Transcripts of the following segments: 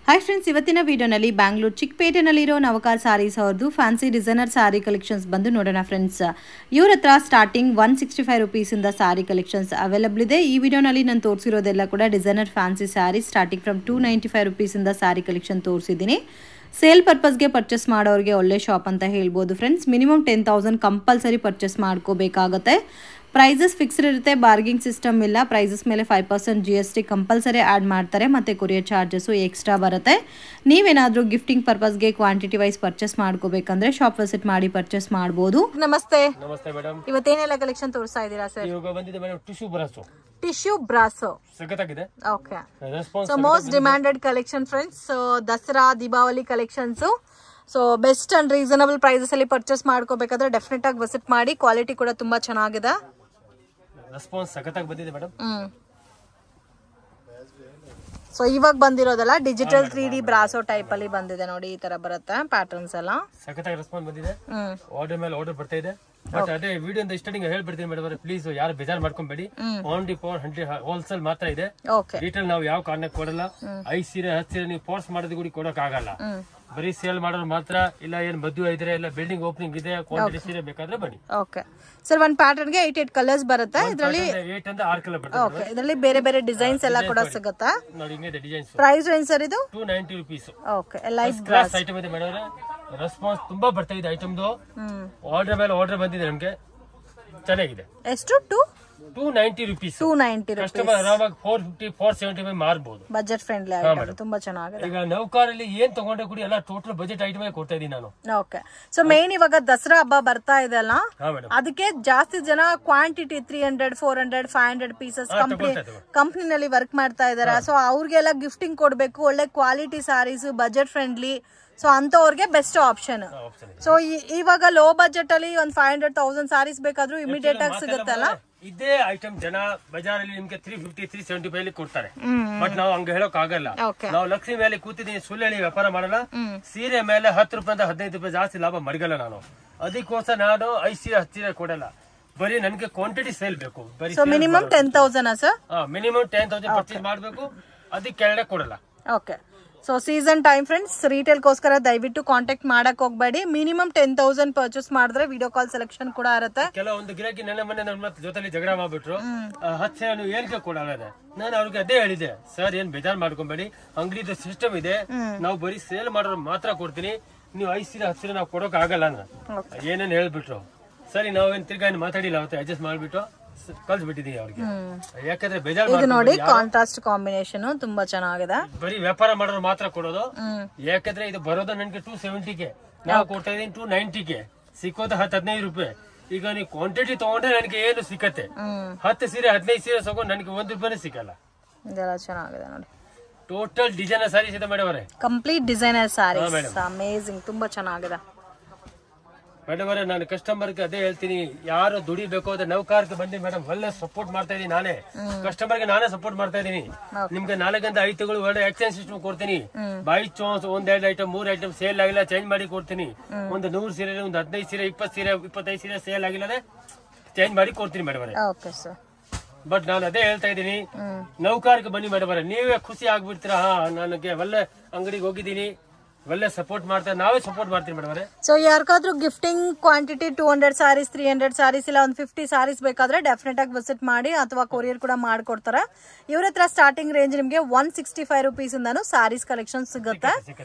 Hi friends, ಇವತ್ತಿನ ವಿಡಿಯೋನಲ್ಲಿ ಬ್ಯಾಂಗ್ಳೂರು ಚಿಕ್ಕಪೇಟೆನಲ್ಲಿರೋ ನವಕಾರ್ ಸಾರೀಸ್ ಅವ್ರದ್ದು ಫ್ಯಾನ್ಸಿ ಡಿಸೈನರ್ ಸಾರಿ ಕಲೆಕ್ಷನ್ಸ್ ಬಂದು ನೋಡೋಣ ಫ್ರೆಂಡ್ಸ್. ಇವ್ರ ಹತ್ರ ಸ್ಟಾರ್ಟಿಂಗ್ 165 ರುಪೀಸಿಂದ ಸಾರಿ ಕಲೆಕ್ಷನ್ಸ್ ಅವೈಲಬಲ್ ಇದೆ. ಈ ವಿಡಿಯೋನಲ್ಲಿ ನಾನು ತೋರಿಸಿರೋದೆಲ್ಲ ಕೂಡ designer fancy sari starting from 295 ರುಪೀಸಿಂದ ಸಾರಿ ಕಲೆಕ್ಷನ್ ತೋರಿಸಿದ್ದೀನಿ. ಸೇಲ್ ಪರ್ಪಸ್ಗೆ ಪರ್ಚೇಸ್ ಮಾಡೋರಿಗೆ ಒಳ್ಳೆ ಶಾಪ್ ಅಂತ ಹೇಳ್ಬೋದು ಫ್ರೆಂಡ್ಸ್. ಮಿನಿಮಮ್ 10,000 ಕಂಪಲ್ಸರಿ ಪರ್ಚೇಸ್ ಮಾಡ್ಕೋಬೇಕಾಗತ್ತೆ. ಪ್ರೈಸಸ್ ಫಿಕ್ಸ್ಡ್ ಇರುತ್ತೆ, ಬಾರ್ಗಿಂಗ್ ಸಿಸ್ಟಮ್ ಇಲ್ಲ. ಪ್ರೈಸಸ್ ಮೇಲೆ 5% GST ಕಂಪಲ್ಸರಿ ಆ್ಯಡ್ ಮಾಡ್ತಾರೆ ಮತ್ತು ಕೊರಿಯರ್ ಚಾರ್ಜಸ್ಸು ಎಕ್ಸ್ಟ್ರಾ ಬರುತ್ತೆ. ನೀವೇನಾದರೂ ಗಿಫ್ಟಿಂಗ್ ಪರ್ಪಸ್ಗೆ ಕ್ವಾಂಟಿಟಿ ವೈಸ್ ಪರ್ಚೇಸ್ ಮಾಡ್ಕೋಬೇಕಂದ್ರೆ ಶಾಪ್ ವಿಸಿಟ್ ಮಾಡಿ ಪರ್ಚೇಸ್ ಮಾಡ್ಬೋದು. ನಮಸ್ತೆ. ನಮಸ್ತೆ ಮೇಡಮ್. ಇವತ್ತೇನೆಲ್ಲ ಕಲೆಕ್ಷನ್ ತೋರಿಸ್ತಾ ಇದ್ದೀರಾ ಸರ್? ಇವಾಗ ಬಂದಿದೆ ಮೇಡಮ್ ಟಿಶ್ಯೂ ಬ್ರಾಸೋ. ಸಖತ್ತಾಗಿದೆ. Okay, so most demanded collection friends. Dasara Deepavali collections. So best and reasonable prices ಅಲ್ಲಿ ಪರ್ಚೇಸ್ ಮಾಡ್ಕೋಬೇಕಾದ್ರೆ ಡೆಫಿನೆಟ್ ಆಗಿ ವಿಸಿಟ್ ಮಾಡಿ. ಕ್ವಾಲಿಟಿ ಕೂಡ ತುಂಬಾ ಚೆನ್ನಾಗಿದೆ. ರೆಸ್ಪಾನ್ಸ್ ಸಖತ್ತಾಗಿ ಬಂದಿದೆ ಮೇಡಮ್. ಸೊ ಇವಾಗ ಬಂದಿರೋದಲ್ಲ ಡಿಜಿಟಲ್ 3D ಬ್ರಾಸೋ ಟೈಪ್ ಅಲ್ಲಿ ಬಂದಿದೆ ನೋಡಿ. ಈ ತರ ಬರುತ್ತೆ ಪ್ಯಾಟರ್ನ್ಸ್ ಎಲ್ಲ. ಸಖತ್ತಾಗಿ ರೆಸ್ಪಾನ್ಸ್ ಬಂದಿದೆ. ಆರ್ಡರ್ ಮೇಲೆ ಆರ್ಡರ್ ಬರ್ತಾ ಇದೆ. ಬಟ್ ಅದೇ ವಿಡಿಯೋ ಅಂತ ಸ್ಟಾರ್ಟಿಂಗ್ ಹೇಳ್ಬಿಡ್ತೀನಿ ಮೇಡಮ್, ಪ್ಲೀಸ್ ಯಾರು ಬೇಜಾರ್ ಮಾಡ್ಕೊಂಬೇಡಿ. ಓನ್ಲಿ ಫಾರ್ 100 ಹೋಲ್ಸೇಲ್ ಮಾತ್ರ ಇದೆ. ರಿಟೇಲ್ ನಾವು ಯಾವ ಕಾರಣಕ್ಕೆ ಕೊಡಲ್ಲ. 5 ಸೀರೆ 10 ಸೀರೆ ನೀವು ಫೋರ್ಸ್ ಮಾಡೋದು ಕೂಡ ಕೊಡಕ್ ಆಗಲ್ಲ. ಬರೀ ಸೇಲ್ ಮಾಡೋರು ಮಾತ್ರ. ಇಲ್ಲ ಏನ್ ಮದುವೆ ಇದ್ರೆ ಇಲ್ಲ ಬಿಲ್ಡಿಂಗ್ ಓಪನಿಂಗ್ ಇದೆ, ಕ್ವಾಂಟಿಟಿ ಸೀರೆ ಬೇಕಾದ್ರೆ ಬನ್ನಿ. ಓಕೆ ಸರ್, ಒಂದ್ ಪ್ಯಾಟರ್ನ್ ಗೆ 8 ಕಲರ್ಸ್ ಬರುತ್ತೆ. ಇದರಲ್ಲಿ 8 ಇಂದ 6 ಕಲರ್ ಬರುತ್ತೆ. ಓಕೆ, ಇದರಲ್ಲಿ ಬೇರೆ ಬೇರೆ ಡಿಸೈನ್ಸ್ ಎಲ್ಲ ಕೂಡ ಸಿಗುತ್ತಾ? ನೋಡಿ ಹಿಂಗಿದೆ ಡಿಸೈನ್ಸ್. ಪ್ರೈಸ್ ರೇಂಜ್ ಸರ್ ಇದು 290 rupees. Okay, light class item ಇದೆ ಮೇಡಮ್. ರೆಸ್ಪಾನ್ಸ್ ತುಂಬಾ ಬರ್ತಾ ಇದೆ ಐಟಮ್ದು. ಆರ್ಡರ್ ಮೇಲೆ ಆರ್ಡರ್ ಬಂದಿದೆ ನಮ್ಗೆ. ಚೆನ್ನಾಗಿದೆ. ಎಷ್ಟು? 290 ರುಪೀಸ್. 290 ರುಪೀಸ್. ಕಸ್ಟಮರ್ ಆರಾಮಾಗಿ 450 475 ಮಾರಬಹುದು. ಬಜೆಟ್ ಫ್ರೆಂಡ್ಲಿ ಆಗಿದೆ, ತುಂಬಾ ಚೆನ್ನಾಗಿದೆ. ಈಗ ನೌಕಾರಲ್ಲಿ ಏನ್ ತಗೊಂಡ್ರೆ ಕೂಡ ಎಲ್ಲ ಟೋಟಲ್ ಬಜೆಟ್ ಐಟಮ್ ಕೊಡ್ತಾ ಇದೀನಿ ನಾನು. ಓಕೆ, ಸೊ ಮೇನ್ ಇವಾಗ ದಸರಾ ಹಬ್ಬ ಬರ್ತಾ ಇದೆ ಅಲ್ಲ, ಅದಕ್ಕೆ ಜಾಸ್ತಿ ಜನ ಕ್ವಾಂಟಿಟಿ 300 400 500 ಪೀಸಸ್ ಕಂಪ್ನಿನಲ್ಲಿ ವರ್ಕ್ ಮಾಡ್ತಾ ಇದಾರೆ. ಸೊ ಅವ್ರಿಗೆಲ್ಲ ಗಿಫ್ಟಿಂಗ್ ಕೊಡ್ಬೇಕು, ಒಳ್ಳೆ quality saris, budget friendly. So ಅಂತವ್ರಿಗೆ ಬೆಸ್ಟ್ ಆಪ್ಷನ್. ಸೊ ಇವಾಗ ಲೋ ಬಜೆಟ್ ಅಲ್ಲಿ ಒಂದ್ 500,000 ಸಾರೀಸ್ ಬೇಕಾದ್ರೂ ಇಮಿಡಿಯೇಟ್ ಆಗಿ ಸಿಗುತ್ತಲ್ಲ. ಇದೇ ಐಟಮ್ ಜನ ಬಜಾರಲ್ಲಿ ನಿಮ್ಗೆ 350 375 ಕೊಡ್ತಾರೆ. ಬಟ್ ನಾವು ಹಂಗ ಹೇಳಕ್ ಆಗಲ್ಲ. ನಾವು ಲಕ್ಷ್ಮಿ ಮೇಲೆ ಕೂತಿದ್ದೀನಿ, ಸುಳ್ಳು ವ್ಯಾಪಾರ ಮಾಡಲ್ಲ. ಸೀರೆ ಮೇಲೆ 10 ರೂಪಾಯಿಂದ 15 ರೂಪಾಯಿ ಜಾಸ್ತಿ ಲಾಭ ಮಡಗಲ್ಲ ನಾನು. ಅದಕ್ಕೋಸ್ಕರ ನಾನು 5 ಸೀರೆ 10 ಸೀರೆ ಕೊಡಲ್ಲ. ಬರೀ ನನ್ಗೆ ಕ್ವಾಂಟಿಟಿ ಸೇಲ್ ಬೇಕು. ಬರೀ ಮಿನಿಮಮ್ 10,000 ಸರ್? ಮಿನಿಮಮ್ 10,000 ಪರ್ಚೇಸ್ ಮಾಡ್ಬೇಕು. ಅದಕ್ಕೆ ಕೆಳಗಡೆ ಕೊಡಲ್ಲ. Okay, so season time friends, ರಿಟೇಲ್ಗೋಸ್ಕರ ದಯವಿಟ್ಟು ಕಾಂಟ್ಯಾಕ್ಟ್ ಮಾಡಕ್ ಹೋಗ್ಬೇಡಿ. ಮಿನಿಮಮ್ 10,000 ಪರ್ಚೇಸ್ ಮಾಡಿದ್ರೆ ವಿಡಿಯೋ ಕಾಲ್ ಸೆಲೆಕ್ಷನ್ ಕೂಡ ಇರುತ್ತೆ. ಕೆಲವೊಂದು ಗಿರಾಕಿ ಮೊನ್ನೆ ನನ್ನ ಜೊತೆಲಿ ಜಗಳ ಮಾಡ್ಬಿಟ್ರು. 10 ಸೀರೆ ನೀವು ಏನಕ್ಕೆ ಕೊಡಲ್ಲ? ನಾನು ಅವ್ರಿಗೆ ಅದೇ ಹೇಳಿದೆ, ಸರ್ ಏನ್ ಬೇಜಾರ್ ಮಾಡ್ಕೊಂಬೇಡಿ, ಅಂಗಡಿದ ಸಿಸ್ಟಮ್ ಇದೆ. ನಾವು ಬರೀ ಸೇಲ್ ಮಾಡೋರು ಮಾತ್ರ ಕೊಡ್ತೀನಿ. ನೀವು 5 ಸೀರೆ 10 ಸೀರೆ ನಾವು ಕೊಡೋಕ್ ಆಗಲ್ಲ ಏನೇನ್ ಹೇಳ್ಬಿಟ್ರು. ಸರಿ, ನಾವೇನ್ ತಿರ್ಗಾ ಮಾತಾಡಿಲ್ಲ, ಅವತ್ತು ಅಡ್ಜಸ್ಟ್ ಮಾಡ್ಬಿಟ್ಟು ಕಳ್ಸಿಬಿಟ್ಟಿದೀನಿ ಅವ್ರಿಗೆ. ಯಾಕಂದ್ರೆ ಬೇಜಾರ್ ನೋಡಿ, ಕಾಂಟ್ರಾಸ್ಟ್ ಕಾಂಬಿನೇಷನ್ ತುಂಬಾ ಚೆನ್ನಾಗಿದೆ. ಬರೀ ವ್ಯಾಪಾರ ಮಾಡೋರು ಮಾತ್ರ ಕೊಡೋದು. ಯಾಕಂದ್ರೆ ಇದು ಬರೋದು ನನ್ಗೆ 270ಗೆ, ನಾವು ಕೊಡ್ತಾ ಇದೀನಿ 290ಗೆ. ಸಿಕ್ಕೋದು 10-15 ರೂಪಾಯಿ. ಈಗ ನೀವು ಕ್ವಾಂಟಿಟಿ ತಗೊಂಡ್ರೆ ನನಗೆ ಏನು ಸಿಕ್ಕತ್ತೆ? 10 ಸೀರೆ 15 ಸೀರೆ ತಗೊಂಡು ನನಗೆ 1 ರೂಪಾಯಿ ಸಿಕ್ಕಲ್ಲ. ಚೆನ್ನಾಗಿದೆ ನೋಡಿ. ಟೋಟಲ್ ಡಿಸೈನರ್ ಸಾರೀಸ್ ಇದೆ ಮೇಡಮ್ ಅವರೇ. ಕಂಪ್ಲೀಟ್ ಡಿಸೈನರ್ ಸಾರೀಸ್, ಅಮೇಜಿಂಗ್, ತುಂಬಾ ಚೆನ್ನಾಗಿದೆ ಮೇಡಮ್ ಅವರೇ. ನಾನು ಕಸ್ಟಮರ್ಗೆ ಅದೇ ಹೇಳ್ತೀನಿ, ಯಾರು ದುಡಿಬೇಕು ಅಂದ್ರೆ ನೌಕಾರಕ್ಕೆ ಬಂದಿ ಮೇಡಮ್, ಒಳ್ಳೆ ಸಪೋರ್ಟ್ ಮಾಡ್ತಾ ಇದೀನಿ ನಾನೇ. ಕಸ್ಟಮರ್ಗೆ ನಾನೇ ಸಪೋರ್ಟ್ ಮಾಡ್ತಾ ಇದೀನಿ. ನಿಮ್ಗೆ 4 ಐಟಗಳು ಒಳ್ಳೆ ಎಕ್ಸ್ಚೇಂಜ್ ಸಿಸ್ಟಮ್ ಕೊಡ್ತೀನಿ. By chance 1-2 item 3 item sale ಆಗಿಲ್ಲ ಚೇಂಜ್ ಮಾಡಿ ಕೊಡ್ತೀನಿ. ಒಂದು 100 ಸೀರೆ, ಒಂದು 15 ಸೀರೆ, 20 ಸೀರೆ, 25 ಸೀರೆ ಸೇಲ್ ಆಗಿಲ್ಲ ಚೇಂಜ್ ಮಾಡಿ ಕೊಡ್ತೀನಿ ಮೇಡಮ್ ಅವರೇ. ಬಟ್ ನಾನು ಅದೇ ಹೇಳ್ತಾ ಇದೀನಿ, ನೌಕಾರಕ್ಕೆ ಬನ್ನಿ ಮೇಡಮ್ ಅವರೇ. ನೀವೇ ಖುಷಿ ಆಗ್ಬಿಡ್ತೀರಾ. ನನಗೆ ಒಳ್ಳೆ ಅಂಗಡಿಗೆ ಹೋಗಿದ್ದೀನಿ, ಒಳ್ಳೆ ಸಪೋರ್ಟ್ ಮಾಡ್ತಾರೆ, ನಾವೇ ಸಪೋರ್ಟ್ ಮಾಡ್ತೀವಿ ಮೇಡಮ್ ಅವರೇ. ಸೊ ಯಾರಿಗಾದ್ರೂ ಗಿಫ್ಟಿಂಗ್ ಕ್ವಾಂಟಿಟಿ 200 ಸಾರೀಸ್ 300 ಸಾರೀಸ್ ಇಲ್ಲ ಒಂದು 50 ಸಾರೀಸ್ ಬೇಕಾದ್ರೆ ಡೆಫಿನೆಟ್ ಆಗಿ ವಿಸಿಟ್ ಮಾಡಿ, ಅಥವಾ ಕೊರಿಯರ್ ಕೂಡ ಮಾಡ್ಕೊಡ್ತಾರೆ. ಇವ್ರ ಹತ್ರ ಸ್ಟಾರ್ಟಿಂಗ್ ರೇಂಜ್ ನಿಮ್ಗೆ 165 ರುಪೀಸ್ ಇಂದಾನು ಸಾರೀಸ್ ಕಲೆಕ್ಷನ್ ಸಿಗುತ್ತೆ.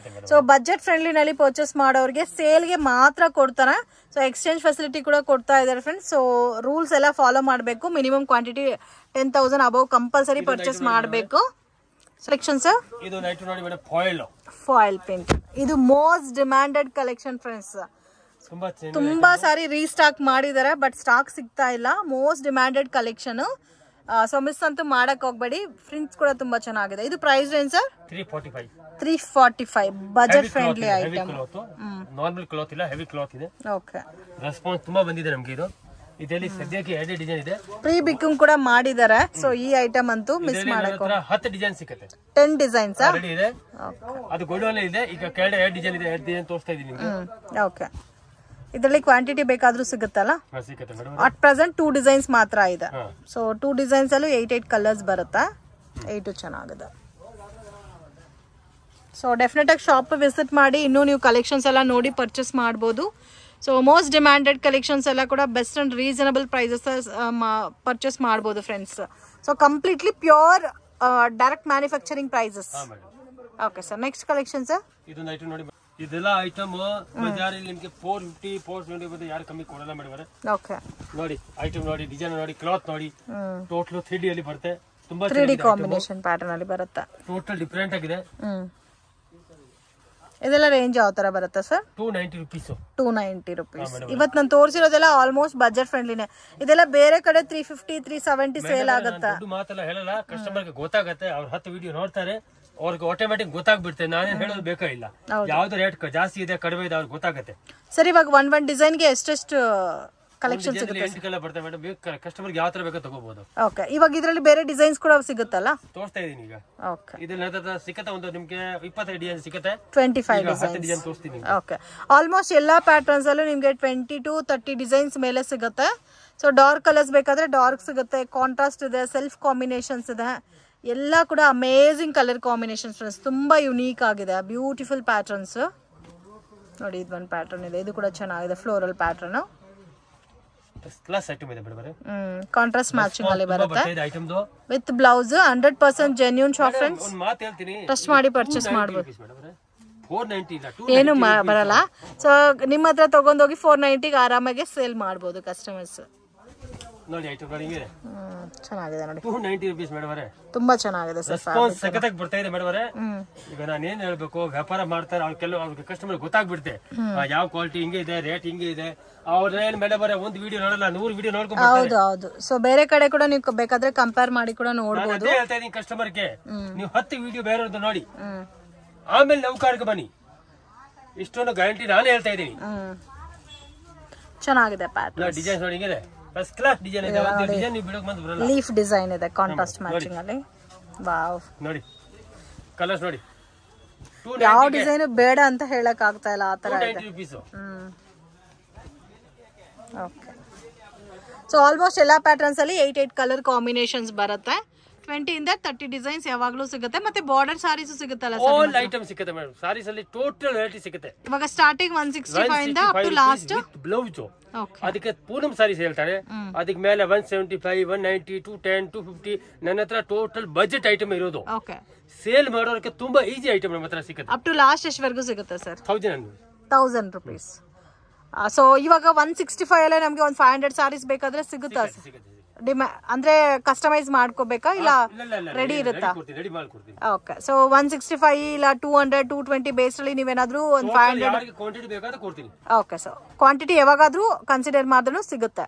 ಸೊ ಬಜೆಟ್ ಫ್ರೆಂಡ್ಲಿ ನಲ್ಲಿ ಪರ್ಚೇಸ್ ಮಾಡೋರಿಗೆ ಸೇಲ್ಗೆ ಮಾತ್ರ ಕೊಡ್ತಾರೆ. ಸೊ ಎಕ್ಸ್ಚೇಂಜ್ ಫೆಸಿಲಿಟಿ ಕೂಡ ಕೊಡ್ತಾ ಇದಾರೆ ಫ್ರೆಂಡ್ಸ್. ಸೊ ರೂಲ್ಸ್ ಎಲ್ಲ ಫಾಲೋ ಮಾಡಬೇಕು. Minimum quantity 10,000 above compulsory purchase ಮಾಡಬೇಕು. ಸೆಲೆಕ್ಷನ್ ಸರ್, ಇದು ನೈಟ್ ನೋಡಿ ಮೇಡಮ್, ಫಾಯಿಲ್ ಪ್ರಿಂಟ್. ಇದು ಮೋಸ್ಟ್ ಡಿಮ್ಯಾಂಡೆಡ್ ಕಲೆಕ್ಷನ್ ಫ್ರೆಂಡ್ಸ್. ತುಂಬಾ ಸಾರಿ ರೀಸ್ಟಾಕ್ ಮಾಡಿದ್ದಾರೆ, ಬಟ್ ಸ್ಟಾಕ್ ಸಿಗ್ತಾ ಇಲ್ಲ. Most demanded collection. So miss ಅಂತೂ ಮಾಡಕ್ ಹೋಗ್ಬೇಡಿ. ಪ್ರಿಂಟ್ಸ್ ಕೂಡ ತುಂಬಾ ಚೆನ್ನಾಗಿದೆ. ಇದು price range sir 345. Budget friendly item. Normal cloth ಇಲ್ಲ, ಹೆವಿ ಕ್ಲಾತ್ ಇದೆ. ಓಕೆ, ರೆಸ್ಪಾನ್ಸ್ ತುಂಬಾ ಬಂದಿದೆ ನಮ್ಗೆ. ಇದು ಇದರಲ್ಲಿ ಸದ್ಯಕ್ಕೆ 2 ಡಿಸೈನ್ ಇದೆ. ಪ್ರೀ ಬಿಕ್ಕಿಂಗ್ ಕೂಡ ಮಾಡಿದ್ದಾರೆ. ಸೊ ಈ ಐಟಮ್ ಅಂತೂ ಮಿಸ್ ಮಾಡಕ್ 10 ಡಿಸೈನ್ ಸಿಗುತ್ತೆ. 10 ಡಿಸೈನ್ಸ್ ಇದೆ. ಅದು ಗೋಲ್ಡನ್ ಇದೆ. ಈಗ ಕೆಳಗಡೆ 2 ಡಿಸೈನ್ ಇದೆ. 2 ಡಿಸೈನ್ ತೋರಿಸ್ತಾ ಇದೀನಿ ನಿಮಗೆ. ಓಕೆ, ಇದರಲ್ಲಿ ಕ್ವಾಂಟಿಟಿ ಬೇಕಾದ್ರೂ ಸಿಗುತ್ತಲ್ಲ? ಅಟ್ ಪ್ರೆಸೆಂಟ್ 2 ಡಿಸೈನ್ಸ್ ಮಾತ್ರ ಇದೆ. ಸೊ 2 ಡಿಸೈನ್ಸ್ ಅಲ್ಲೂ 8 ಕಲರ್ಸ್ ಬರುತ್ತೆ. 8 ಚೆನ್ನಾಗಿದೆ. ಸೊ ಡೆಫಿನೆಟ್ ಆಗಿ ಶಾಪ್ ವಿಸಿಟ್ ಮಾಡಿ ಇನ್ನೂ ನೀವು ಕಲೆಕ್ಷನ್ಸ್ ಎಲ್ಲ ನೋಡಿ ಪರ್ಚೇಸ್ ಮಾಡ್ಬೋದು. ಸೊ ಮೋಸ್ಟ್ ಡಿಮ್ಯಾಂಡೆಡ್ ಕಲೆಕ್ಷನ್ಸ್ ಎಲ್ಲ ಕೂಡ best and reasonable prices purchase ಮಾಡ್ಬೋದು friends. So completely pure direct manufacturing prices. Okay sir, next collection sir. ಇದೊಂದು ಐಟಮ್ ನೋಡಿ, ಇದೆಲ್ಲ ಐಟಮ್ ಬಜಾರಲ್ಲಿ ನಿಮಗೆ 450 470 ಬಂದು ಯಾರು ಕಮ್ಮಿ ಕೊಡಲ್ಲ ಮೇಡಮ್. ಓಕೆ ನೋಡಿ ಐಟಮ್ ನೋಡಿ, ಡಿಸೈನ್ ನೋಡಿ, ಕ್ಲಾತ್ ನೋಡಿ, ಟೋಟಲ್ 3D ಅಲ್ಲಿ ಬರುತ್ತೆ. ತುಂಬಾ 3D ಕಾಂಬಿನೇಷನ್ ಪ್ಯಾಟರ್ನ್ ಅಲ್ಲಿ ಬರುತ್ತೆ. ಟೋಟಲ್ ಡಿಫರೆಂಟ್ ಆಗಿದೆ. ಇದೆಲ್ಲ ರೇಂಜ್ ಯಾವ ತರ ಬರುತ್ತೆ ಸರ್? 290 ರೂಪೀಸ್. 290 ರೂಪೀಸ್. ಇವತ್ತು ನಾನು ತೋರಿಸಿರೋದೆಲ್ಲ ಆಲ್ಮೋಸ್ಟ್ ಬಜೆಟ್ ಫ್ರೆಂಡ್ಲಿನೇ. ಇದೆಲ್ಲ ಬೇರೆ ಕಡೆ 350 370 ಸೇಲ್ ಆಗುತ್ತೆ. ಮಾತೆಲ್ಲ ಹೇಳಲ್ಲ, ಕಸ್ಟಮರ್ಗೆ ಗೊತ್ತಾಗುತ್ತೆ. ಅವ್ರು 10 ವಿಡಿಯೋ ನೋಡ್ತಾರೆ, ಅವ್ರಿಗೆ ಆಟೋಮ್ಯಾಟಿಕ್ ಗೊತ್ತಾಗ್ಬಿಡುತ್ತೆ. ನಾನೇನ್ ಹೇಳೋದು ಬೇಕಾಗಿಲ್ಲ. ಯಾವ್ದು ರೇಟ್ ಜಾಸ್ತಿ ಇದೆ ಕಡಿಮೆ ಇದೆ ಅವ್ರಿಗೆ ಗೊತ್ತಾಗುತ್ತೆ. ಸರ್ ಇವಾಗ ಒಂದ್ ಡಿಸೈನ್ ಗೆ ಎಷ್ಟೆಷ್ಟು ಕಲೆಕ್ಷನ್ ಸಿಗುತ್ತೆ? 8 ಕಲರ್ ಬರ್ತದೆ ಮೇಡಮ್. ಕಸ್ಟಮರ್ಗೆ ಯಾವ ತರ ಬೇಕೋ ತಗೋಬಹುದು. ಓಕೆ, ಇವಾಗ ಇದರಲ್ಲಿ ಬೇರೆ ಡಿಸೈನ್ಸ್ ಕೂಡ ಸಿಗುತ್ತಲ್ಲ? ತೋರಿಸ್ತಾ ಇದೀನಿ ಈಗ. ಓಕೆ, ಇದ್ರಲ್ಲಿ ಸಿಗುತ್ತೆ ಒಂದು ನಿಮ್ಗೆ 25 ಡಿಸೈನ್ ಸಿಗುತ್ತೆ. 25 ಡಿಸೈನ್ ತೋರಿಸ್ತೀನಿ. ಓಕೆ, ಆಲ್ಮೋಸ್ಟ್ ಎಲ್ಲಾ ಪ್ಯಾಟರ್ನ್ಸ್ ಅಲ್ಲೂ ನಿಮ್ಗೆ 20 to 30 ಡಿಸೈನ್ಸ್ ಮೇಲೆ ಸಿಗುತ್ತೆ. ಸೊ ಡಾರ್ಕ್ ಕಲರ್ಸ್ ಬೇಕಾದ್ರೆ ಡಾರ್ಕ್ ಸಿಗುತ್ತೆ, ಕಾಂಟ್ರಾಸ್ಟ್ ಇದೆ, ಸೆಲ್ಫ್ ಕಾಂಬಿನೇಷನ್ಸ್ ಇದೆ, ಎಲ್ಲ ಕೂಡ ಅಮೇಜಿಂಗ್ ಕಲರ್ ಕಾಂಬಿನೇಷನ್ಸ್ ಫ್ರೆಂಡ್ಸ್. ತುಂಬಾ ಯುನೀಕ್ ಆಗಿದೆ, ಬ್ಯೂಟಿಫುಲ್ ಪ್ಯಾಟರ್ನ್ಸ್ ನೋಡಿ. ಇದು ಒಂದು ಪ್ಯಾಟರ್ನ್ ಇದೆ, ಇದು ಕೂಡ ಚೆನ್ನಾಗಿದೆ, ಫ್ಲೋರಲ್ ಪ್ಯಾಟರ್ನ್. ಕ್ಲಾಸ್ ಐಟಮ್ ಇದೆ ಮೇಡಮ್. ಕಾಂಟ್ರಾಸ್ಟ್ ಮ್ಯಾಚಿಂಗ್ ಅಲ್ಲಿ ಬರುತ್ತೆ with blouse. 100% genuine shop friends. ಒಂದು ಮಾತು ಹೇಳ್ತೀನಿ, ಟ್ರಸ್ಟ್ ಮಾಡಿ ಪರ್ಚೇಸ್ ಮಾಡಬಹುದು. 490 ಇಲ್ಲ, ಏನು ಬರಲ್ಲ. ಸೊ ನಿಮ್ಮ ಹತ್ರ ತಗೊಂಡೋಗಿ 490 ಆರಾಮಾಗಿ ಸೇಲ್ ಮಾಡಬಹುದು ಕಸ್ಟಮರ್ಸ್. ನೋಡಿ ಐಟಮ್ ನೋಡಿ, ಹಿಂಗಿದೆ, ಚೆನ್ನಾಗಿದೆ ನೋಡಿ. 290 ರೂಪೀಸ್ ಮೇಡಮ್. ತುಂಬಾ ಚೆನ್ನಾಗಿದೆ ಸರ್, ರೆಸ್ಪಾನ್ಸ್ ಸಖತ್ತಾಗಿ ಬರ್ತಾ ಇದೆ ಮೇಡಮ್. ಈಗ ನಾನು ಏನ್ ಹೇಳ್ಬೇಕು, ವ್ಯಾಪಾರ ಮಾಡ್ತಾರೆ ಅವ್ರಿಗೆ ಕಸ್ಟಮರ್ ಗೊತ್ತಾಗ್ಬಿಡುತ್ತೆ ಯಾವ ಕ್ವಾಲಿಟಿ ಹಿಂಗೆ ಇದೆ, ರೇಟ್ ಹಿಂಗೆ ಇದೆ. ಅವ್ರೇನ್ ಮೇಡಮ್ ಒಂದು ವಿಡಿಯೋ ನೋಡಲ್ಲ, 100 ವಿಡಿಯೋ ನೋಡ್ಕೊಂಡು. ಹೌದು ಹೌದು. ಸೊ ಬೇರೆ ಕಡೆ ಕೂಡ ನೀವು ಬೇಕಾದ್ರೆ ಕಂಪೇರ್ ಮಾಡಿ ಕೂಡ ನೋಡಬಹುದು. ಹೇಳ್ತಾ ಇದೀನಿ ಕಸ್ಟಮರ್ಗೆ, ನೀವು 10 ವಿಡಿಯೋ ಬೇರೆಯವ್ರದ್ದು ನೋಡಿ, ಆಮೇಲೆ ನೌಕರಕ್ಕೆ ಬನ್ನಿ. ಇಷ್ಟೊಂದು ಗ್ಯಾರಂಟಿ ನಾನೇ ಹೇಳ್ತಾ ಇದೀನಿ. ಚೆನ್ನಾಗಿದೆ ಪ್ಯಾಟರ್ನ್. ಡಿಸೈನ್ ನೋಡಿ, ಹಿಂಗಿದೆ, ಫಸ್ಟ್ ಕ್ಲಾಸ್ ಡಿಸೈನ್ ಇದೆ. ಒಂದು ಡಿಸೈನ್ ನೀವು ಬಿಡೋಕೆ ಬಂದು ಬರಲ್ಲ. ಲೀಫ್ ಡಿಸೈನ್ ಇದೆ ಕಾಂಟ್ರಾಸ್ಟ್ ಮ್ಯಾಚಿಂಗ್ ಅಲ್ಲಿ. ವಾವ್, ನೋಡಿ ಕಲರ್ಸ್ ನೋಡಿ. ಯಾವ ಡಿಸೈನ್ ಬೇಡ ಅಂತ ಹೇಳಕ್ ಆಗ್ತಾ ಇಲ್ಲ, ಆ ತರ ಇದೆ. 290 ರೂಪೀಸ್. ಓಕೆ, ಸೊ ಆಲ್ಮೋಸ್ಟ್ ಎಲ್ಲಾ ಪ್ಯಾಟರ್ನ್ಸ್ ಅಲ್ಲಿ 8 ಕಲರ್ ಕಾಂಬಿನೇಷನ್ಸ್ ಬರುತ್ತೆ. 20 ಇಂದ 30 ಡಿಸೈನ್ಸ್ ಯಾವಾಗ್ಲೂ ಸಿಗುತ್ತೆ. ಮತ್ತೆ ಬಾರ್ಡರ್ ಸಾರೀಸ್ ಸಿಗುತ್ತಲ್ಲ ಸರ್? ಆಲ್ ಐಟಮ್ ಸಿಗುತ್ತೆ ಮೇಡಮ್. ಸಾರೀಸ್ ಅಲ್ಲಿ ಟೋಟಲ್ ವೆರೈಟಿ ಸಿಗುತ್ತೆ. ಇವಾಗ ಸ್ಟಾರ್ಟಿಂಗ್ 165 ಇಂದ ಅಪ್ ಟು ಲಾಸ್ಟ್ ಬ್ಲೌಸ್. ಅದಕ್ಕೆ ಪೂನಂ ಸಾರೀಸ್ ಹೇಳ್ತಾರೆ. ಅದಕ್ಕೆ ಮೇಲೆ 175 190 210 250 ನನ್ನ ಹತ್ರ ಟೋಟಲ್ ಬಜೆಟ್ ಐಟಮ್ ಇರೋದು. ಓಕೆ, ಸೇಲ್ ಮಾಡೋರಿಗೆ ತುಂಬಾ ಈಸಿ ಐಟಮ್ ನಮ್ಮ ಹತ್ರ ಸಿಗುತ್ತೆ. ಅಪ್ ಟು ಲಾಸ್ಟ್ ಎಷ್ಟವರೆಗೂ ಸಿಗುತ್ತೆ ಸರ್? 1000 ರೂಪೀಸ್. ಸೊ ಇವಾಗ 165 ಅಲ್ಲೇ ನಮ್ಗೆ ಒಂದು 500 ಸಾರೀಸ್ ಬೇಕಾದ್ರೆ ಸಿಗುತ್ತಾ? ಅಂದ್ರೆ ಕಸ್ಟಮೈಸ್ ಮಾಡ್ಕೋಬೇಕಾ ಇಲ್ಲ ರೆಡಿ ಇರುತ್ತಾ? ಓಕೆ, ಸೊ 165 ಇಲ್ಲ 200 220 ಬೇಸ್ ಅಲ್ಲಿ ನೀವೇನಾದ್ರೂ ಒಂದು 500 ಓಕೆ. ಸೊ ಕ್ವಾಂಟಿಟಿ ಯಾವಾಗಾದ್ರೂ ಕನ್ಸಿಡರ್ ಮಾಡಿದ್ರು ಸಿಗುತ್ತೆ.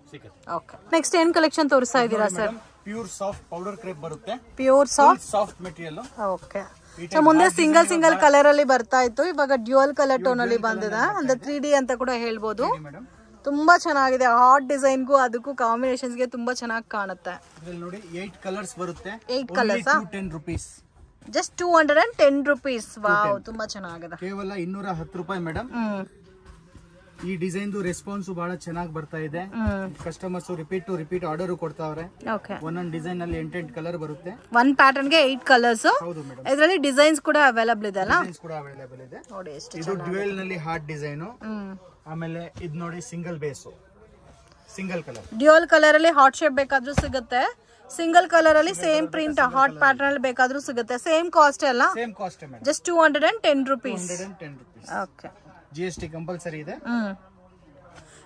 ಓಕೆ, ನೆಕ್ಸ್ಟ್ ಏನ್ ಕಲೆಕ್ಷನ್ ತೋರಿಸ್ತಾ ಇದ್ದೀರಾ sir? Pure soft powder crepe ಬರುತ್ತೆ. Pure soft material. Okay, so ಮುಂದೆ ಸಿಂಗಲ್ ಕಲರ್ ಅಲ್ಲಿ ಬರ್ತಾ ಇತ್ತು, ಇವಾಗ ಡ್ಯೂಯಲ್ ಕಲರ್ ಟೋನ್ ಅಲ್ಲಿ ಬಂದಿದೆ. ಅಂದ್ರೆ 3D ಅಂತ ಕೂಡ ಹೇಳ್ಬೋದು. ತುಂಬಾ ಚೆನ್ನಾಗಿದೆ. ಹಾಟ್ ಡಿಸೈನ್ ಗೂ ಅದಕ್ಕೂ ಕಾಂಬಿನೇಷನ್ಸ್ ಗೆ ತುಂಬಾ ಚೆನ್ನಾಗಿ ಕಾಣುತ್ತೆ. ನೋಡಿ 8 ಕಲರ್ಸ್ ಬರುತ್ತೆ. 8 colours 210 rupees. Just 210 rupees. Wow, ತುಂಬಾ ಚೆನ್ನಾಗಿದೆ. ಕೇವಲ 210 ರೂಪಾಯಿ ಮೇಡಮ್. ಈ ಡಿಸೈನ್ ರೆಸ್ಪಾನ್ಸ್ ಬಹಳ ಚೆನ್ನಾಗಿ ಬರ್ತಾ ಇದೆ. ಕಸ್ಟಮರ್ಸ್ ರಿಪೀಟ್ ಆರ್ಡರ್ ಕೊಡ್ತಾವ್ರೆ. ಒಂದೊಂದು ಡಿಸೈನ್ ಅಲ್ಲಿ 8 ಕಲರ್ ಬರುತ್ತೆ. ಒಂದ್ ಪ್ಯಾಟರ್ನ್ ಗೆ 8 ಕಲರ್ಸ್. ಹೌದು ಮೇಡಮ್. ಇದರಲ್ಲಿ ಡಿಸೈನ್ಸ್ ಕೂಡ ಅವೈಲೇಬಲ್ ಇದೆ ಅಲ್ಲ? ಡಿಸೈನ್ಸ್ ಕೂಡ ಅವೈಲೇಬಲ್ ಇದೆ. ನೋಡಿ ಎಷ್ಟು ಇದು ಡ್ಯುಯಲ್ ನಲ್ಲಿ ಹಾರ್ಟ್ ಡಿಸೈನ್. ಆಮೇಲೆ ಇದು ನೋಡಿ single base, single colour. Dual colour ಅಲ್ಲಿ ಹಾಟ್ ಶೇಪ್ ಬೇಕಾದ್ರೂ ಸಿಗುತ್ತೆ. ಸಿಂಗಲ್ ಕಲರ್ ಅಲ್ಲಿ ಸೇಮ್ ಪ್ರಿಂಟ್ ಹಾಟ್ ಪ್ಯಾಟರ್ನ್ ಅಲ್ಲಿ ಬೇಕಾದ್ರೂ ಸಿಗುತ್ತೆ. ಸೇಮ್ ಕಾಸ್ಟ್ ಅಲ್ಲ? Same cost madam. Just 210 rupees. Okay, GST compulsory ಇದೆ.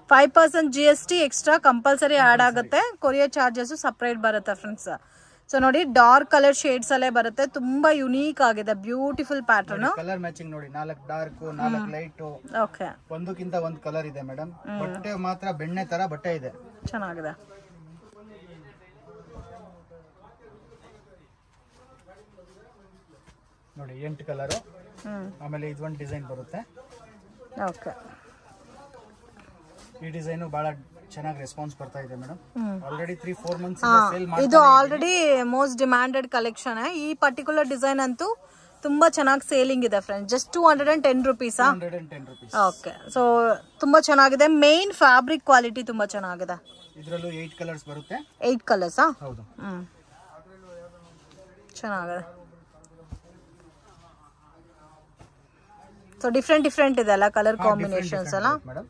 5% GST ಎಕ್ಸ್ಟ್ರಾ ಕಂಪಲ್ಸರಿ ಆಡ್ ಆಗುತ್ತೆ. ಕೊರಿಯರ್ ಚಾರ್ಜಸ್ ಸಪರೇಟ್ ಬರುತ್ತೆ ಫ್ರೆಂಡ್ಸ್. ಸೊ ನೋಡಿ ಡಾರ್ಕ್ ಕಲರ್ ಶೇಡ್ಸ್ ಅಲ್ಲೇ ಬರುತ್ತೆ. ತುಂಬಾ ಯುನೀಕ್ ಆಗಿದೆ, ಬ್ಯೂಟಿಫುಲ್ ಪ್ಯಾಟರ್ನ್. ಕಲರ್ ಮ್ಯಾಚಿಂಗ್ ನೋಡಿ, 4 ಡಾರ್ಕ್ 4 ಲೈಟ್. ಓಕೆ, ಒಂದಕ್ಕಿಂತ ಒಂದು ಕಲರ್ ಇದೆ ಮೇಡಮ್. ಬಟ್ಟೆ ಮಾತ್ರ ಬೆಣ್ಣೆ ತರ ಬಟ್ಟೆ ಇದೆ, ಚೆನ್ನಾಗಿದೆ. ನೋಡಿ 8 ಕಲರ್. ಆಮೇಲೆ ಇದೊಂದು ಡಿಸೈನ್ ಬರುತ್ತೆ. ಓಕೆ, ಈ ಡಿಸೈನ್ ಬಹಳ ಚೆನ್ನಾಗಿ ರೆಸ್ಪಾನ್ಸ್ ಬರ್ತಾ ಇದೆ ಮೇಡಮ್. ಆಲ್ರೆಡಿ 3-4 ಮಂತ್ಸ್ ಸೇಲ್ ಮಾಡ್ತಾ ಇದು ಆಲ್ರೆಡಿ ಮೋಸ್ಟ್ ಡಿಮ್ಯಾಂಡೆಡ್ ಕಲೆಕ್ಷನ್. ಈ ಪರ್ಟಿಕ್ಯುಲರ್ ಡಿಸೈನ್ ಅಂತೂ ತುಂಬಾ ಚೆನ್ನಾಗಿ ಸೇಲಿಂಗ್ ಇದೆ friends. Just 210 rupees. 210 rupees. Okay, so ತುಂಬಾ ಚೆನ್ನಾಗಿದೆ. ಮೇನ್ ಫ್ಯಾಬ್ರಿಕ್ ಕ್ವಾಲಿಟಿ ತುಂಬಾ ಚೆನ್ನಾಗಿದೆ. ಇದರಲ್ಲೂ 8 ಕಲರ್ಸ್ ಬರುತ್ತೆ. 8 ಕಲರ್ಸ್. ಹೌದು, ಚೆನ್ನಾಗಿದೆ. ಸೊ ಡಿಫ್ರೆಂಟ್ ಇದೆ ಅಲ್ಲ ಕಲರ್ ಕಾಂಬಿನೇಷನ್ಸ್ ಅಲ್ಲ. ಮೇಡಮ್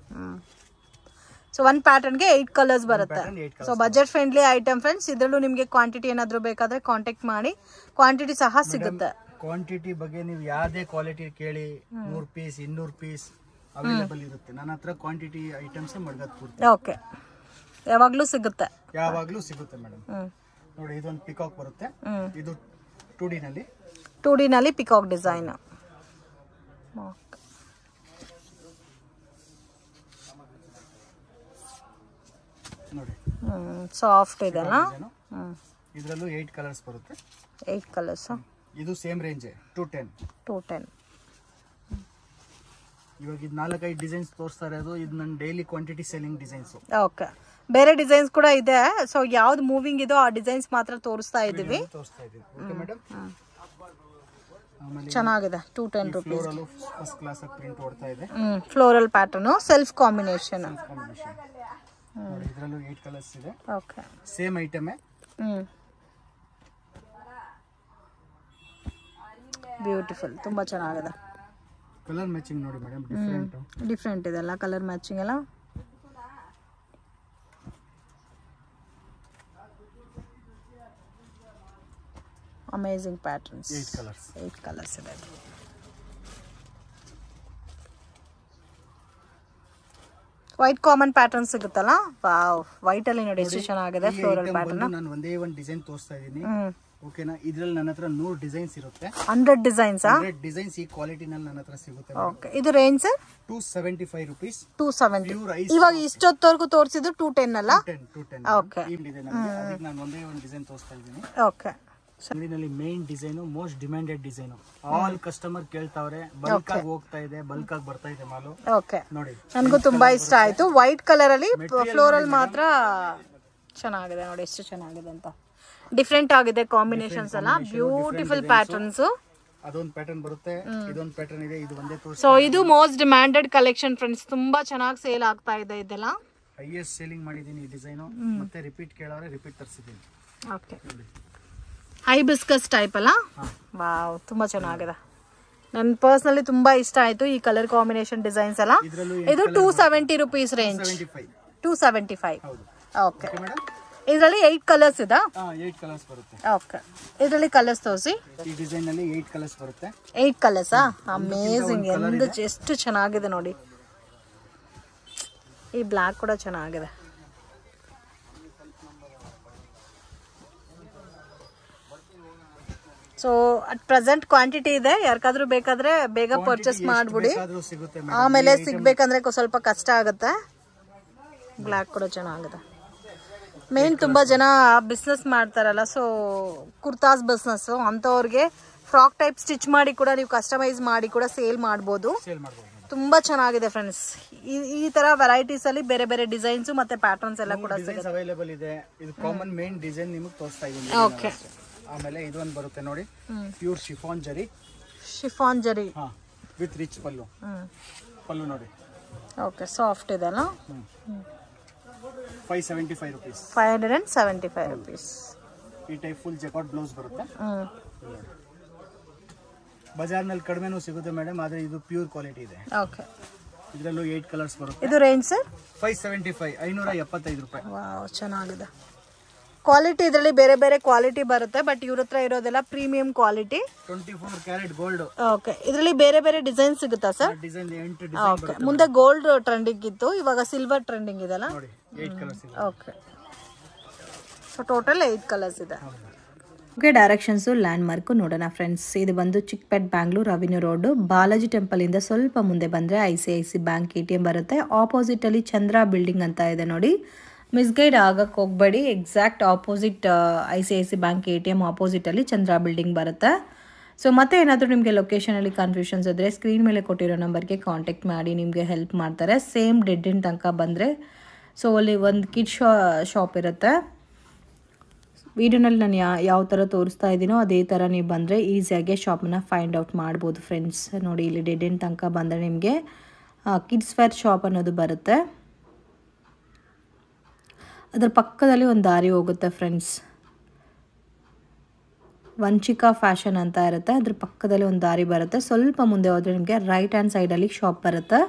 ಸೊ ಒಂದು ಪ್ಯಾಟರ್ನ್ಗೆ 8 ಕಲರ್ಸ್ ಬರುತ್ತೆ. So budget friendly item friends. ಇದರಲ್ಲೂ ನಿಮಗೆ ಕ್ವಾಂಟಿಟಿ ಏನಾದರೂ ಬೇಕಾದ್ರೆ ಕಾಂಟ್ಯಾಕ್ಟ್ ಮಾಡಿ, ಕ್ವಾಂಟಿಟಿ ಸಹ ಸಿಗುತ್ತೆ. ಕ್ವಾಂಟಿಟಿ ಬಗ್ಗೆ ನೀವು ಯಾವುದೇ ಕ್ವಾಲಿಟಿ ಕೇಳಿ 100 ಪೀಸ್ 200 ಪೀಸ್ ಅವೈಲೇಬಲ್ ಇರುತ್ತೆ. ನನ್ನ ಹತ್ರ ಕ್ವಾಂಟಿಟಿ ಐಟಮ್ಸ್ ಮಡ್ಗದ್ ಪೂರ್ತಿ. ಓಕೆ, ಯಾವಾಗಲೂ ಸಿಗುತ್ತೆ. ಯಾವಾಗಲೂ ಸಿಗುತ್ತೆ ಮೇಡಮ್. ನೋಡಿ ಇದೊಂದು ಪಿಕಾಕ್ ಬರುತ್ತೆ. ಇದು 2D ನಲ್ಲಿ ಪಿಕಾಕ್ ಡಿಸೈನ್. ನೋಡಿ ಸಾಫ್ಟ್ ಇದೆಲ್ಲ. ಇದರಲ್ಲೂ 8 ಕಲರ್ಸ್ ಬರುತ್ತೆ. 8 ಕಲರ್ಸ್. ಇದು ಸೇಮ್ ರೇಂಜ್ 210. ಇವಾಗ ಇದು 4-5 ಡಿಸೈನ್ಸ್ ತೋರಿಸ್ತಾ ಇರೋದು. ಇದು ನನ್ನ daily quantity selling designs. Okay, ಬೇರೆ ಡಿಸೈನ್ಸ್ ಕೂಡ ಇದೆ. ಸೊ ಯಾವ್ದು ಮೂವಿಂಗ್ ಇದೋ ಆ ಡಿಸೈನ್ಸ್ ಮಾತ್ರ ತೋರಿಸ್ತಾ ಇದೀವಿ. Okay madam. ಚೆನ್ನಾಗಿದೆ. 210 ರೂಪೀಸ್. ಫ್ಲೋರಲ್ ಫಸ್ಟ್ ಕ್ಲಾಸ್ ಆಗಿ ಪ್ರಿಂಟ್ ಓಡ್ತಾ ಇದೆ. Floral pattern, self combination. ಇದರಲ್ಲೂ 8 ಕಲರ್ಸ್ ಇದೆ. Okay, same item. ಬ್ಯೂಟಿಫುಲ್, ತುಂಬಾ ಚೆನ್ನಾಗಿದೆ. ಕಲರ್ ಮ್ಯಾಚಿಂಗ್ ನೋಡಿ ಮೇಡಮ್, ಡಿಫ್ರೆಂಟ್ ಇದೆ ಅಲ್ಲ ಕಲರ್ ಮ್ಯಾಚಿಂಗ್ ಎಲ್ಲ. Amazing patterns. 8 ಕಲರ್ಸ್ ಇದೆ. ವೈಟ್ ಕಾಮನ್ ಪ್ಯಾಟರ್ನ್ ಸಿಗುತ್ತಲ್ಲ. ವಾವ್, ವೈಟ್ ಅಲ್ಲಿ ನೋಡಿ ಎಷ್ಟು ಚೆನ್ನಾಗಿದೆ ಫ್ಲೋರಲ್ ಪ್ಯಾಟರ್ನ್. ನಾನು ಒಂದೇ ಒಂದು ಡಿಸೈನ್ ತೋರಿಸ್ತಾ ಇದ್ದೀನಿ. ಓಕೆನಾ? ಇದ್ರಲ್ಲಿ ನನ್ನ ಹತ್ರ 100 ಡಿಸೈನ್ಸ್ ಇರುತ್ತೆ. 100 ಡಿಸೈನ್ಸ್. 100 ಡಿಸೈನ್ಸ್ ಈ ಕ್ವಾಲಿಟಿ ನಲ್ಲಿ ನನ್ನ ಹತ್ರ ಸಿಗುತ್ತೆ. ಓಕೆ, ಇದು ರೇಂಜ್ ಸರ್ 275 ರೂಪೀಸ್. 270. ಇವಾಗ ಇಷ್ಟೊತ್ತವರೆಗೂ ತೋರಿಸಿದ್ದು 210 ಅಲ್ಲ? 210. ಓಕೆ, ಅದಕ್ಕೆ ನಾನು ಒಂದೇ ಒಂದು ಡಿಸೈನ್ ತೋರಿಸ್ತಾ ಇದ್ದೀನಿ. ಓಕೆ. ಅಂಗಡಿನಲ್ಲಿ main design, most demanded design. All customer ಕೇಳ್ತಾವ್ರೆ. ಬಲ್ಕ್ ಆಗಿ ಹೋಗ್ತಾ ಇದೆ, ಬಲ್ಕ್ ಆಗಿ ಬರ್ತಾ ಇದೆ ಮಾಲು. ಓಕೆ, ನೋಡಿ ನನಗೂ ತುಂಬಾ ಇಷ್ಟ ಆಯ್ತು. ವೈಟ್ ಕಲರ್ ಅಲ್ಲಿ ಫ್ಲೋರಲ್ ಮಾತ್ರ ಚೆನ್ನಾಗಿದೆ. ನೋಡಿ ಎಷ್ಟು ಚೆನ್ನಾಗಿದೆ ಅಂತ. ಡಿಫ್ರೆಂಟ್ ಆಗಿದೆ ಕಾಂಬಿನೇಷನ್ಸ್ ಎಲ್ಲ. Beautiful patterns. ಅದೊಂದು ಪ್ಯಾಟರ್ನ್ ಬರುತ್ತೆ, ಇದೊಂದು ಪ್ಯಾಟರ್ನ್ ಇದೆ. ಇದು ಒಂದೇ ತೋರಿಸಿ. ಸೊ ಇದು ಮೋಸ್ಟ್ ಡಿಮ್ಯಾಂಡೆಡ್ ಕಲೆಕ್ಷನ್ ಫ್ರೆಂಡ್ಸ್. ತುಂಬಾ ಚೆನ್ನಾಗಿ ಸೇಲ್ ಆಗ್ತಾ ಇದೆ ಇದೆಲ್ಲ. ಹೈಯೆಸ್ಟ್ ಸೇಲಿಂಗ್ ಮಾಡಿದೀನಿ ಈ ಡಿಸೈನ್. ಮತ್ತೆ ರಿಪೀಟ್ ಕೇಳೋರೆ ರಿಪೀಟ್ ತರಿಸಿದ್ದೀನಿ. ಓಕೆ, ಹೈಬಿಸ್ಕಸ್ ಟೈಪ್ ಅಲ್ಲ. ವಾವ್, ತುಂಬಾ ಚೆನ್ನಾಗಿದೆ. ನನ್ ಪರ್ಸನಲಿ ತುಂಬಾ ಇಷ್ಟ ಆಯ್ತು ಈ ಕಲರ್ ಕಾಂಬಿನೇಷನ್ ಡಿಸೈನ್ಸ್ ಎಲ್ಲ. ಇದು 270 ರೂಪೀಸ್ ರೇಂಜ್. 275. ಓಕೆ, ಇದರಲ್ಲಿ 8 ಕಲರ್ಸ್ ಇದೆ. 8 ಕಲರ್ಸ್ ಬರುತ್ತೆ. ಓಕೆ, ಇದರಲ್ಲಿ ಕಲರ್ಸ್ ತೋರಿಸಿ. ಈ ಡಿಸೈನ್ ನಲ್ಲಿ 8 ಕಲರ್ಸ್ ಬರುತ್ತೆ. 8 ಕಲರ್ಸಾ? ಅಮೇಜಿಂಗ್. ಎಷ್ಟು ಚೆನ್ನಾಗಿದೆ ನೋಡಿ. ಈ ಬ್ಲಾಕ್ ಕೂಡ ಚೆನ್ನಾಗಿದೆ. ಸೊ ಅಟ್ ಪ್ರೆಸೆಂಟ್ ಕ್ವಾಂಟಿಟಿ ಇದೆ. ಯಾರಿಗಾದ್ರೂ ಬೇಕಾದ್ರೆ ಬೇಗ ಪರ್ಚೇಸ್ ಮಾಡ್ಬಿಡಿ. ಆಮೇಲೆ ಸಿಗ್ಬೇಕಂದ್ರೆ ಸ್ವಲ್ಪ ಕಷ್ಟ ಆಗುತ್ತೆ. ಬ್ಲಾಕ್ ಕೂಡ ಚೆನ್ನಾಗಿದೆ. ಮೇನ್ ತುಂಬಾ ಜನ ಬಿಸ್ನೆಸ್ ಮಾಡ್ತಾರಲ್ಲ, ಸೊ ಕುರ್ತಾಸ್ ಬಿಸ್ನೆಸ್ ಅಂತವ್ರಿಗೆ ಫ್ರಾಕ್ ಟೈಪ್ ಸ್ಟಿಚ್ ಮಾಡಿ ಕೂಡ ನೀವು ಕಸ್ಟಮೈಸ್ ಮಾಡಿ ಕೂಡ ಸೇಲ್ ಮಾಡ್ಬೋದು. ತುಂಬಾ ಚೆನ್ನಾಗಿದೆ ಫ್ರೆಂಡ್ಸ್. ಈ ತರ ವೆರೈಟೀಸ್ ಅಲ್ಲಿ ಬೇರೆ ಬೇರೆ ಡಿಸೈನ್ಸ್ ಮತ್ತೆ ಪ್ಯಾಟರ್ನ್ಸ್ ಎಲ್ಲ ಕೂಡ ಅವೈಲೇಬಲ್ ಇದೆ. ಇದು ಕಾಮನ್ ಮೇನ್ ಡಿಸೈನ್ ನಿಮಗೆ ತೋರಿಸ್ತಾ ಇದ್ದೀನಿ. ಓಕೆ, ಆಮೇಲೆ ಇದೊಂದು ಬರುತ್ತೆ ನೋಡಿ, ಪ್ಯೂರ್ ಶಿಫಾನ್ ಜರಿ. ಶಿಫಾನ್ ಜರಿ ವಿತ್ ರಿಚ್ ಪಲ್ಲು. ಪಲ್ಲು ನೋಡಿ. ಓಕೆ, ಸಾಫ್ಟ್ ಇದೆ ಅಲ್ಲ. 575 ರೂಪೀಸ್. 575 ರೂಪೀಸ್. ಈ ಟೈಪ್ ಫುಲ್ ಜಕಾಟ್ ಬ್ಲೌಸ್ ಬರುತ್ತೆ. ಬಜಾರ್ನಲ್ಲಿ ಕಡಿಮೆನೂ ಸಿಗುತ್ತೆ ಮೇಡಮ್, ಆದ್ರೆ ಇದು ಪ್ಯೂರ್ ಕ್ವಾಲಿಟಿ ಇದೆ. ಓಕೆ, ಇದರಲ್ಲೂ 8 ಕಲರ್ಸ್ ಬರುತ್ತೆ. ಇದು ರೇಂಜ್ ಸರ್ 575, 575 ರೂಪಾಯಿ. ವಾವ್, ಚೆನ್ನಾಗಿದೆ ಕ್ವಾಲಿಟಿ. ಇದರಲ್ಲಿ ಬೇರೆ ಬೇರೆ ಕ್ವಾಲಿಟಿ ಬರುತ್ತೆ, ಬಟ್ ಇವ್ರ ಹತ್ರ ಇರೋದೆಲ್ಲ premium quality. 24 carat gold. Okay, ಇದರಲ್ಲಿ ಬೇರೆ ಬೇರೆ ಡಿಸೈನ್ ಸಿಗುತ್ತಾ ಸರ್? ಡಿಸೈನ್ 8 ಓಕೆ, ಮುಂದೆ ಗೋಲ್ಡ್ ಟ್ರೆಂಡಿಂಗ್ ಇತ್ತು, ಇವಾಗ ಸಿಲ್ವರ್ ಟ್ರೆಂಡಿಂಗ್ ಇದೆಲ್ಲ. ನೋಡಿ 8 ಕಲರ್ಸ್ ಇದೆ. ಓಕೆ, ಸೊ ಟೋಟಲ್ 8 ಕಲರ್ಸ್ ಇದೆ. ಓಕೆ, ಡೈರೆಕ್ಷನ್ಸು ಲ್ಯಾಂಡ್ ಮಾರ್ಕು ನೋಡೋಣ ಫ್ರೆಂಡ್ಸ್. ಇದು ಬಂದು Chickpet Bangalore avenue road. Balaji temple ಇಂದ ಸ್ವಲ್ಪ ಮುಂದೆ ಬಂದರೆ ICICI ಬ್ಯಾಂಕ್ ATM ಬರುತ್ತೆ. ಆಪೋಸಿಟ್ ಅಲ್ಲಿ ಚಂದ್ರ ಬಿಲ್ಡಿಂಗ್ ಅಂತ ಇದೆ ನೋಡಿ. ಮಿಸ್ಗೈಡ್ ಆಗಕ್ಕೆ ಹೋಗಬೇಡಿ. Exact opposite ICICI bank ATM opposite ಅಲ್ಲಿ ಚಂದ್ರ ಬಿಲ್ಡಿಂಗ್ ಬರುತ್ತೆ. ಸೊ ಮತ್ತೆ ಏನಾದರೂ ನಿಮಗೆ ಲೊಕೇಶನಲ್ಲಿ ಕನ್ಫ್ಯೂಷನ್ಸ್ ಇದ್ದರೆ ಸ್ಕ್ರೀನ್ ಮೇಲೆ ಕೊಟ್ಟಿರೋ ನಂಬರ್ಗೆ ಕಾಂಟ್ಯಾಕ್ಟ್ ಮಾಡಿ, ನಿಮಗೆ ಹೆಲ್ಪ್ ಮಾಡ್ತಾರೆ. ಸೇಮ್ ಡೆಡ್ ಎಂಡ್ ತನಕ ಬಂದರೆ ಸೊ ಅಲ್ಲಿ ಒಂದು ಕಿಡ್ ಶಾಪ್ ಇರುತ್ತೆ. ವಿಡಿಯೋನಲ್ಲಿ ನಾನು ಯಾವ ಥರ ತೋರಿಸ್ತಾ ಇದ್ದೀನೋ ಅದೇ ಥರ ನೀವು ಬಂದರೆ ಈಸಿಯಾಗಿ ಶಾಪನ್ನು ಫೈಂಡ್ ಔಟ್ ಮಾಡ್ಬೋದು ಫ್ರೆಂಡ್ಸ್. ನೋಡಿ, ಇಲ್ಲಿ ಡೆಡ್ ಎಂಡ್ ತನಕ ಬಂದರೆ ನಿಮಗೆ ಕಿಡ್ಸ್ ವೇರ್ ಶಾಪ್ ಅನ್ನೋದು ಬರುತ್ತೆ. ಅದರ ಪಕ್ಕದಲ್ಲಿ ಒಂದು ದಾರಿ ಹೋಗುತ್ತೆ ಫ್ರೆಂಡ್ಸ್. ವಂಚಿಕಾ ಫ್ಯಾಷನ್ ಅಂತ ಇರುತ್ತೆ. ಅದ್ರ ಪಕ್ಕದಲ್ಲಿ ಒಂದು ದಾರಿ ಬರುತ್ತೆ. ಸ್ವಲ್ಪ ಮುಂದೆ ಹೋದರೆ ನಿಮಗೆ ರೈಟ್ ಹ್ಯಾಂಡ್ ಸೈಡಲ್ಲಿ ಶಾಪ್ ಬರುತ್ತೆ.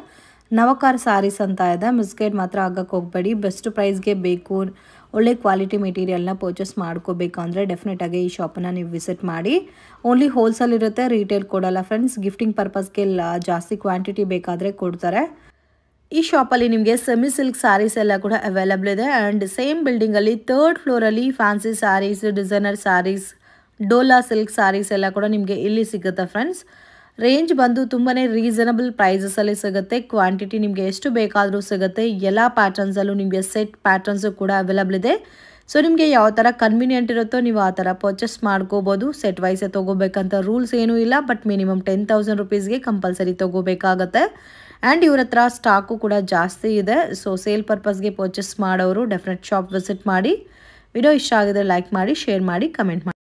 ನವಕಾರ್ ಸಾರೀಸ್ ಅಂತ ಇದೆ. ಮಿಸ್ಗೈಡ್ ಮಾತ್ರ ಆಗಕ್ಕೆ ಹೋಗಬೇಡಿ. ಬೆಸ್ಟ್ ಪ್ರೈಸ್ಗೆ ಬೇಕು, ಒಳ್ಳೆ ಕ್ವಾಲಿಟಿ ಮೆಟೀರಿಯಲ್ನ ಪರ್ಚೇಸ್ ಮಾಡ್ಕೋಬೇಕು ಅಂದರೆ ಡೆಫಿನೆಟಾಗಿ ಈ ಶಾಪನ್ನು ನೀವು ವಿಸಿಟ್ ಮಾಡಿ. ಓನ್ಲಿ ಹೋಲ್ಸೇಲ್ ಇರುತ್ತೆ, ರೀಟೇಲ್ ಕೊಡಲ್ಲ ಫ್ರೆಂಡ್ಸ್. ಗಿಫ್ಟಿಂಗ್ ಪರ್ಪಸ್ಗೆ ಜಾಸ್ತಿ ಕ್ವಾಂಟಿಟಿ ಬೇಕಾದರೆ ಕೊಡ್ತಾರೆ. ಈ ಶಾಪಲ್ಲಿ ನಿಮಗೆ ಸೆಮಿ ಸಿಲ್ಕ್ ಸ್ಯಾರೀಸ್ ಎಲ್ಲ ಕೂಡ ಅವೈಲಬಲ್ ಇದೆ. ಆ್ಯಂಡ್ ಸೇಮ್ ಬಿಲ್ಡಿಂಗಲ್ಲಿ 3rd ಫ್ಲೋರಲ್ಲಿ fancy saris, designer saris, Dola silk saris ಎಲ್ಲ ಕೂಡ ನಿಮಗೆ ಇಲ್ಲಿ ಸಿಗುತ್ತೆ ಫ್ರೆಂಡ್ಸ್. ರೇಂಜ್ ಬಂದು ತುಂಬಾ ರೀಸನಬಲ್ ಪ್ರೈಸಸಲ್ಲಿ ಸಿಗುತ್ತೆ. ಕ್ವಾಂಟಿಟಿ ನಿಮಗೆ ಎಷ್ಟು ಬೇಕಾದರೂ ಸಿಗುತ್ತೆ. ಎಲ್ಲ ಪ್ಯಾಟರ್ನ್ಸಲ್ಲೂ ನಿಮಗೆ ಸೆಟ್ ಪ್ಯಾಟರ್ನ್ಸು ಕೂಡ ಅವೈಲಬಲ್ ಇದೆ. ಸೊ ನಿಮಗೆ ಯಾವ ಥರ ಕನ್ವೀನಿಯೆಂಟ್ ಇರುತ್ತೋ ನೀವು ಆ ಥರ ಪರ್ಚೇಸ್ ಮಾಡ್ಕೋಬೋದು. ಸೆಟ್ ವೈಸೇ ತೊಗೋಬೇಕಂತ ರೂಲ್ಸ್ ಏನೂ ಇಲ್ಲ, ಬಟ್ ಮಿನಿಮಮ್ 10,000 ರುಪೀಸ್ಗೆ ಕಂಪಲ್ಸರಿ ತೊಗೋಬೇಕಾಗತ್ತೆ. ಆ್ಯಂಡ್ ಇವ್ರ ಹತ್ರ ಸ್ಟಾಕು ಕೂಡ ಜಾಸ್ತಿ ಇದೆ. ಸೊ ಸೇಲ್ ಪರ್ಪಸ್ಗೆ ಪರ್ಚೇಸ್ ಮಾಡೋರು ಡೆಫಿನೆಟ್ ಶಾಪ್ ವಿಸಿಟ್ ಮಾಡಿ. ವಿಡಿಯೋ ಇಷ್ಟ ಆಗಿದ್ರೆ ಲೈಕ್ ಮಾಡಿ, ಶೇರ್ ಮಾಡಿ, ಕಮೆಂಟ್ ಮಾಡಿ.